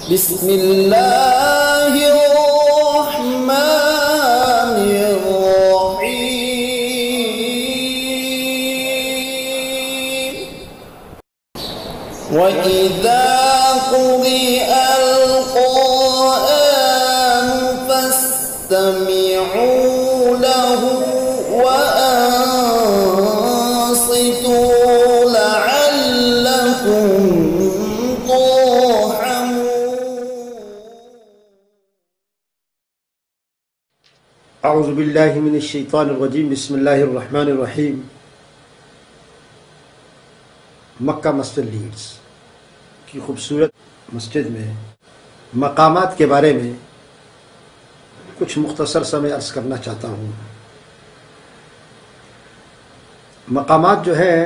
بسم اللہ الرحمن الرحیم وَإِذَا قُرِئَ الْقُرْآنُ فَاسْتَمِعُوا لَهُ وَأَنصِتُوا لَعَلَّكُمْ اعوذ باللہ من الشیطان الرجیم بسم اللہ الرحمن الرحیم۔ مکہ مسجد لیڈز کی خوبصورت مسجد میں مقامات کے بارے میں کچھ مختصر سا میں عرض کرنا چاہتا ہوں۔ مقامات جو ہے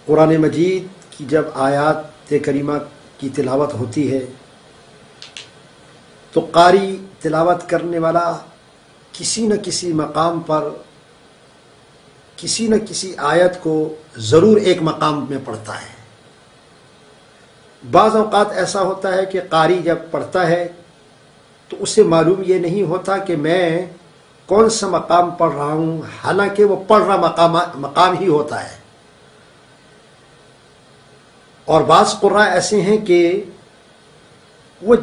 قرآن مجید کی جب آیات کریمہ کی تلاوت ہوتی ہے تو قاری تلاوت کرنے والا کسی نہ کسی مقام پر کسی نہ کسی آیت کو ضرور ایک مقام میں پڑھتا ہے۔ بعض اوقات ایسا ہوتا ہے کہ قاری جب پڑھتا ہے تو اسے معلوم یہ نہیں ہوتا کہ میں کون سا مقام پڑھ رہا ہوں، حالانکہ وہ پڑھ رہا مقام ہی ہوتا ہے۔ اور بعض قراء ایسے ہیں کہ وہ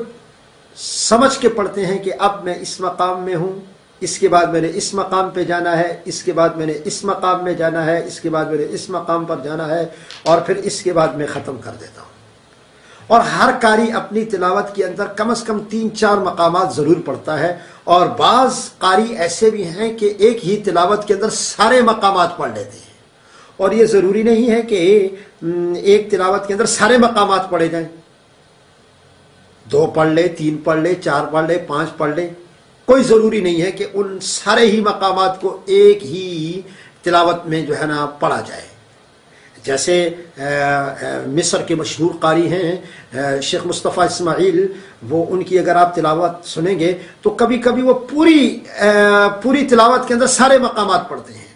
سمجھ کے پڑھتے ہیں کہ اب میں اس مقام میں ہوں، اس کے بعد میں نے اس مقام پہ جانا ہے، اس کے بعد میں نے اس مقام میں جانا ہے، اس کے بعد میں نے اس مقام پر جانا ہے، اور پھر اس کے بعد میں ختم کر دیتا ہوں۔ اور ہر قاری اپنی تلاوت کے اندر کم از کم 3-4 مقامات ضرور پڑھتا ہے، اور بعض قاری ایسے بھی ہیں کہ ایک ہی تلاوت کے اندر سارے مقامات پڑھ لیتے ہیں۔ اور یہ ضروری نہیں ہے کہ ایک تلاوت کے اندر سارے مقامات پڑھے جائیں، 2 پڑھ لے، 3 پڑھ لے، 4 پڑھ لے، 5 پڑھ لے، کوئی ضروری نہیں ہے کہ ان سارے ہی مقامات کو ایک ہی تلاوت میں جو ہے نا پڑھا جائے۔ جیسے مصر کے مشہور قاری ہیں شیخ مصطفیٰ اسماعیل، وہ ان کی اگر آپ تلاوت سنیں گے تو کبھی کبھی وہ پوری تلاوت کے اندر سارے مقامات پڑھتے ہیں،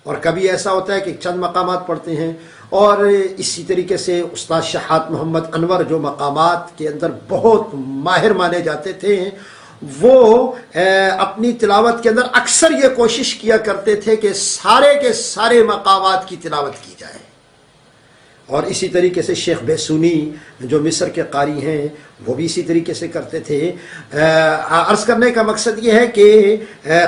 اور کبھی ایسا ہوتا ہے کہ چند مقامات پڑھتے ہیں۔ اور اسی طریقے سے استاد شہاد محمد انور جو مقامات کے اندر بہت ماہر مانے جاتے تھے، وہ اپنی تلاوت کے اندر اکثر یہ کوشش کیا کرتے تھے کہ سارے کے سارے مقامات کی تلاوت کی جائے۔ اور اسی طریقے سے شیخ بیسونی جو مصر کے قاری ہیں وہ بھی اسی طریقے سے کرتے تھے۔ عرض کرنے کا مقصد یہ ہے کہ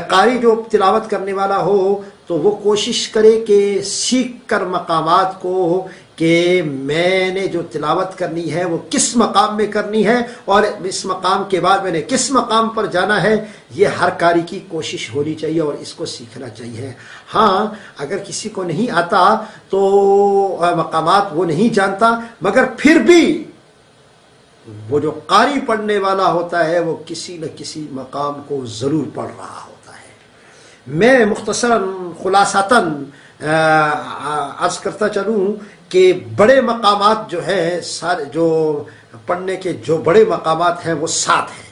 قاری جو تلاوت کرنے والا ہو تو وہ کوشش کرے کہ سیکھ کر مقامات کو کہ میں نے جو تلاوت کرنی ہے وہ کس مقام میں کرنی ہے، اور اس مقام کے بعد میں نے کس مقام پر جانا ہے، یہ ہر قاری کی کوشش ہونی چاہیے اور اس کو سیکھنا چاہیے۔ ہاں اگر کسی کو نہیں آتا تو مقامات وہ نہیں جانتا، مگر پھر بھی وہ جو قاری پڑھنے والا ہوتا ہے وہ کسی نہ کسی مقام کو ضرور پڑھ رہا ہوتا ہے۔ میں مختصراً خلاصتاً عرض کرتا چلوں کہ بڑے مقامات جو ہیں جو پڑھنے کے جو بڑے مقامات ہیں وہ 7 ہیں،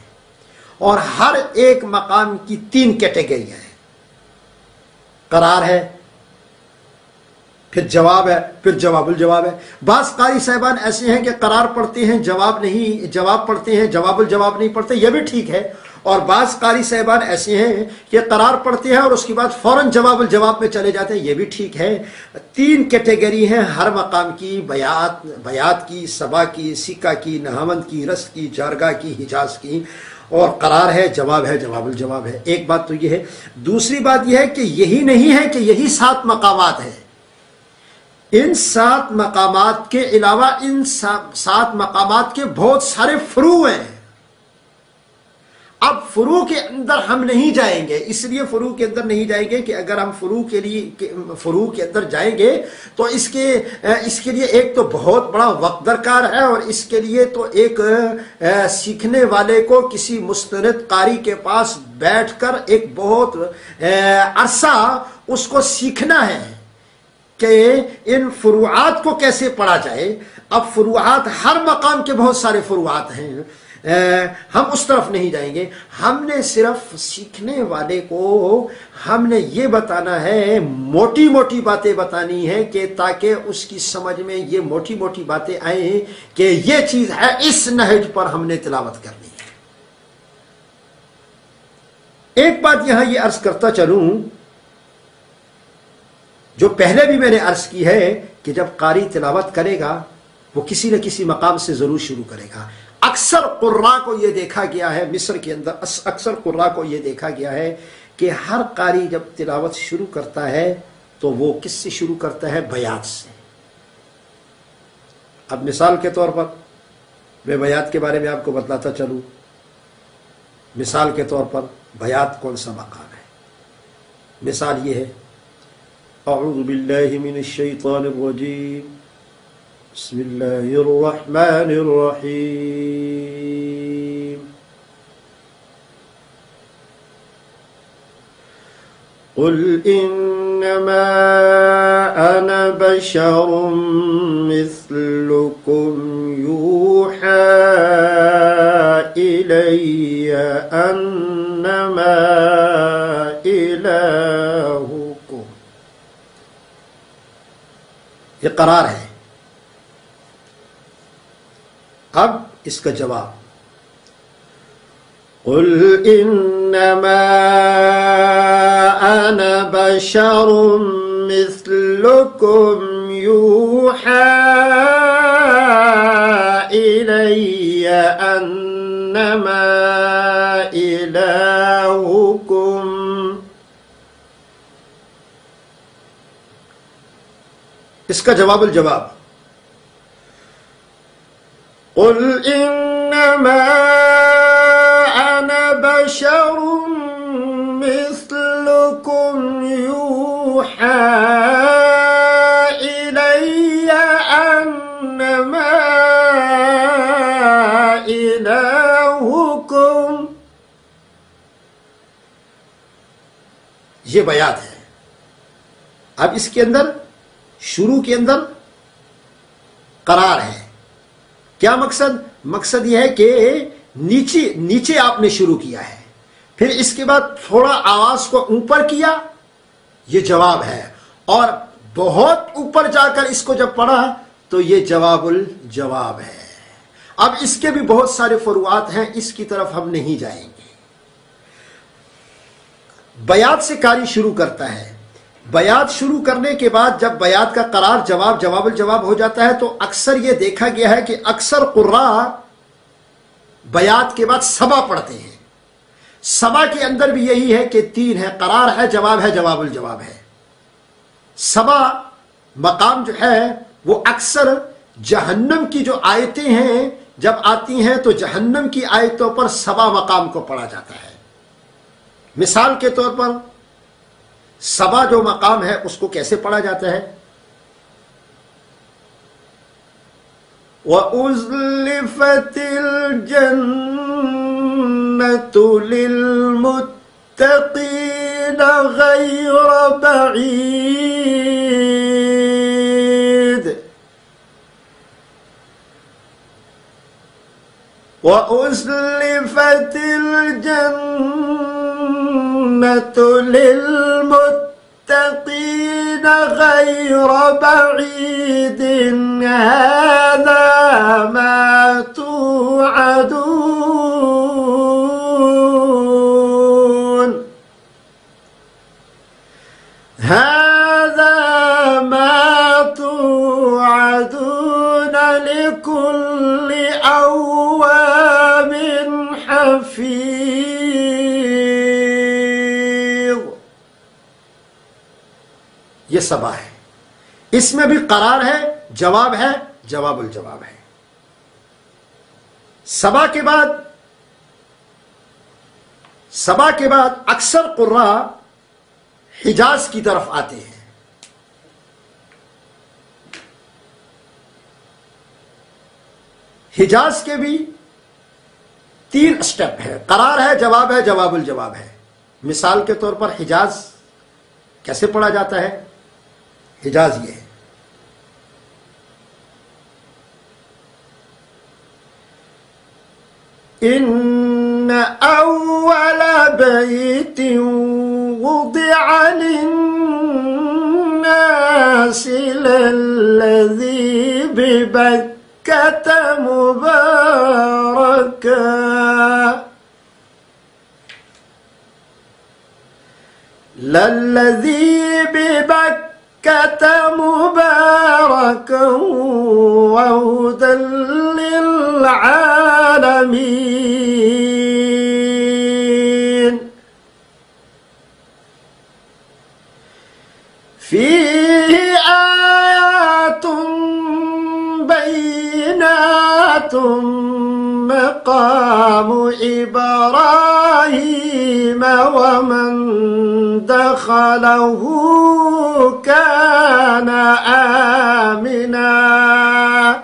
اور ہر ایک مقام کی 3 کیٹیگریاں ہیں۔ قرار ہے، پھر جواب ہے، پھر جواب الجواب ہے۔ بعض قاری صاحبان ایسے ہیں کہ قرار پڑھتے ہیں، جواب پڑھتے ہیں، جواب الجواب نہیں پڑھتے، یہ بھی ٹھیک ہے۔ اور بعض قاری صاحبان ایسے ہیں کہ قرار پڑھتے ہیں اور اس کے بعد فوراً جواب الجواب میں چلے جاتے ہیں، یہ بھی ٹھیک ہے۔ 3 کیٹیگری ہیں ہر مقام کی، بیات کی، سبا کی، سکہ کی، نہاوند کی، رست کی، جارگاہ کی، حجاز کی۔ اور قرار ہے، جواب الجواب ہے۔ ایک بات تو یہ ہے۔ دوسری بات یہ ہے کہ یہی نہیں ہے کہ یہی 7 مقامات ہیں، ان 7 مقامات کے علاوہ ان 7 مقامات کے بہت سارے فروع ہیں۔ اب فروع کے اندر ہم نہیں جائیں گے، اس لیے فروع کے اندر نہیں جائیں گے کہ اگر ہم فروع کے اندر جائیں گے تو اس کے لیے ایک تو بہت بڑا وقت درکار ہے، اور اس کے لیے تو ایک سیکھنے والے کو کسی مستند قاری کے پاس بیٹھ کر ایک بہت عرصہ اس کو سیکھنا ہے کہ ان فروعات کو کیسے پڑھا جائے۔ اب فروعات ہر مقام کے بہت سارے فروعات ہیں، ہم اس طرف نہیں جائیں گے. ہم نے صرف سیکھنے والے کو ہم نے یہ بتانا ہے، موٹی موٹی باتیں بتانی ہیں کہ تاکہ اس کی سمجھ میں یہ موٹی موٹی باتیں آئیں کہ یہ چیز ہے، اس نہج پر ہم نے تلاوت کرنی ہے. ایک بات یہاں یہ عرض کرتا چلوں جو پہلے بھی میں نے عرض کی ہے کہ جب قاری تلاوت کرے گا وہ کسی نہ کسی مقام سے ضرور شروع کرے گا. اکثر قراء کو یہ دیکھا گیا ہے، مصر کے اندر اکثر قراء کو یہ دیکھا گیا ہے کہ ہر قاری جب تلاوت شروع کرتا ہے تو وہ کس سے شروع کرتا ہے؟ بیات سے. اب مثال کے طور پر میں بیات کے بارے میں آپ کو بتلاتا چلوں. مثال کے طور پر بیات کون سا مقام ہے؟ مثال یہ ہے، اعوذ باللہ من الشیطان الرجیم، بسم اللہ الرحمن الرحیم، قل انما انا بشر مثلکم یوحى الی انما الہکم. یہ قرار ہے. اب اس کا جواب، قل انما انا بشر مثلکم یوحى الی انما الہکم. اس کا جواب الجواب، قل انما انا بشر مثلكم يوحى الي انما الہکم. یہ بیات ہے. اب اس کے اندر شروع کے اندر قرار ہے. کیا مقصد؟ مقصد یہ ہے کہ نیچے آپ نے شروع کیا ہے، پھر اس کے بعد تھوڑا آواز کو اوپر کیا، یہ جواب ہے، اور بہت اوپر جا کر اس کو جب پڑھا تو یہ جواب الجواب ہے. اب اس کے بھی بہت سارے فروعات ہیں، اس کی طرف ہم نہیں جائیں گے. بیات سے قاری شروع کرتا ہے. بیات شروع کرنے کے بعد جب بیات کا قرار جواب الجواب ہو جاتا ہے تو اکثر یہ دیکھا گیا ہے کہ اکثر قراء بیات کے بعد سبا پڑھتے ہیں. سبا کے اندر بھی یہی ہے کہ 3 ہے، قرار ہے، جواب الجواب ہے. سبا مقام جو ہے وہ اکثر جہنم کی جو آیتیں ہیں جب آتی ہیں تو جہنم کی آیتوں پر سبا مقام کو پڑھا جاتا ہے. مثال کے طور پر سبا جو مقام ہے اس کو کیسے پڑھا جاتا ہے؟ وَأُزْلِفَتِ الْجَنَّةُ لِلْمُتَّقِينَ غَيْرَ بَعِيدٍ. وَأُزْلِفَتِ الْجَنَّةُ لِلْمُتَّقِينَ غَيْرَ بَعِيدٍ هَذَا مَا تُوعَدُونَ هَذَا مَا تُوعَدُونَ لِكُلِّ أَوَّابٍ حَفِيظٍ. یہ سبا ہے. اس میں بھی قرار ہے، جواب ہے، جواب الجواب ہے. سبا کے بعد اکثر قراء حجاز کی طرف آتے ہیں. حجاز کے بھی 3 اسٹیپ ہے، قرار ہے، جواب الجواب ہے. مثال کے طور پر حجاز کیسے پڑھا جاتا ہے؟ حجاز یہ ہے، إن أول بيت وضع للناس للذي ببكة مباركا للذي ببكة مباركا وهدى للعالمين فيه آيات بينات مقام إبراهيم ومن دخله كان آمنا.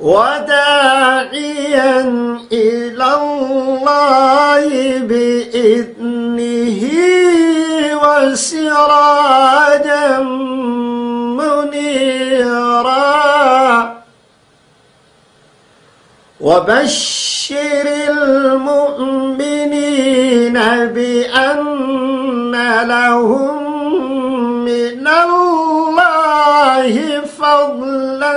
وداعيا إلى الله بإذنه وسراجا منيرا وبشر المؤمنين بأن لهم من الله فضلا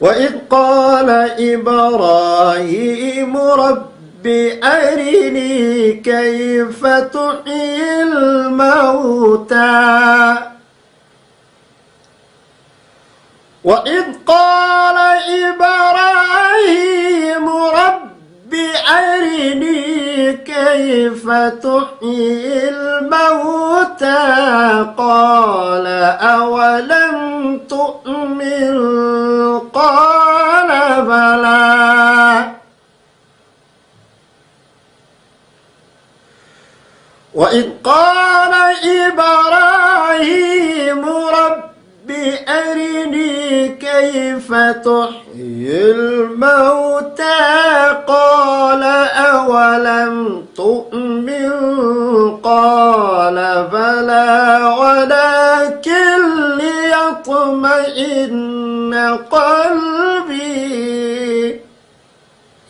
وإذ قال إبراهيم رب أرني كيف تحيي الموتى وإذ قال إبراهيم رب أرني كيف تحيي الموتى قال أولم تؤمن قال بلى وإذ قال إبراهيم رب أرني كيف تحيي الموتى قال أولم تؤمن قال بلى ولكن ليطمئن قلبي।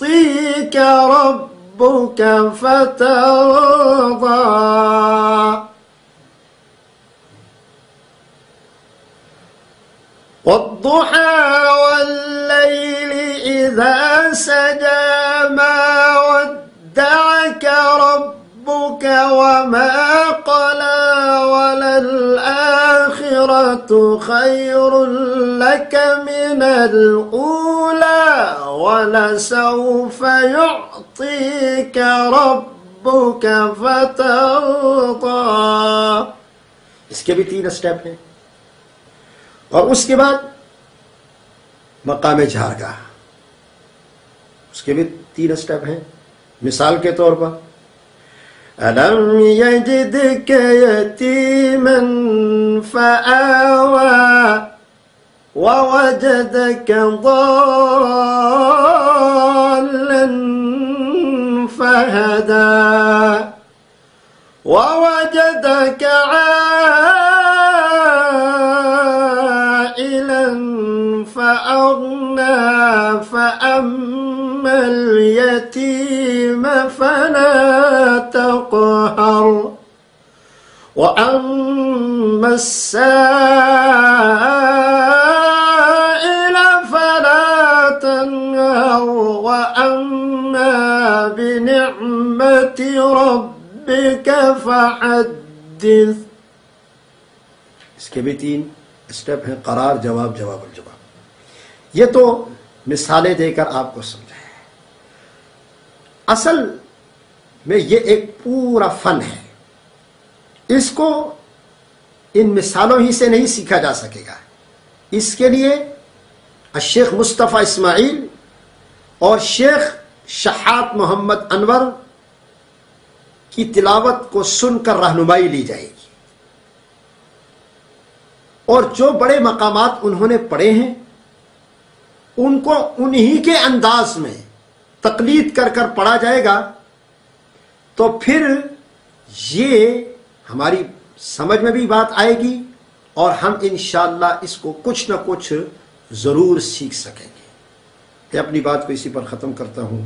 يعطيك ربك فترضى والضحى والليل إذا سجى ما ودعك ربك وما قلى وللآخرة خير لك من الأولى ولسوف يعطيك ربك فترضى. اس کے بھی 3 اسٹیپ ہیں. اور اس کے بعد مقام جھارگاہ، اس کے بھی 3 اسٹیپ ہیں. مثال کے طور پر أَلَمْ يَجِدْكَ يَتِيمًا فَآوَى وَوَجَدَكَ ضَالًّا فَهَدَى وَوَجَدَكَ عَائِلًا فَأَغْنَى فَأَمَّا الْيَتِيمَ فَلَا تَقْهَرْ وَأَمَّا السَّائِلَ فَلَا تَنْهَرْ وَأَمَّا بِنِعْمَةِ رَبِّكَ فَحَدِّثْ. اس کے بھی 3 اسٹیپ ہیں. قرار، جواب، جواب الجواب. یہ تو مثالیں دے کر آپ کو سمجھائیں. اصل میں یہ ایک پورا فن ہے. اس کو ان مثالوں ہی سے نہیں سیکھا جا سکے گا. اس کے لیے الشیخ مصطفیٰ اسماعیل اور شیخ شحات محمد انور کی تلاوت کو سن کر رہنمائی لی جائے گی، اور جو بڑے مقامات انہوں نے پڑھے ہیں ان کو انہی کے انداز میں تقلید کر کر پڑھا جائے گا. تو پھر یہ ہماری سمجھ میں بھی بات آئے گی اور ہم انشاءاللہ اس کو کچھ نہ کچھ ضرور سیکھ سکیں گے. میں اپنی بات کو اسی پر ختم کرتا ہوں.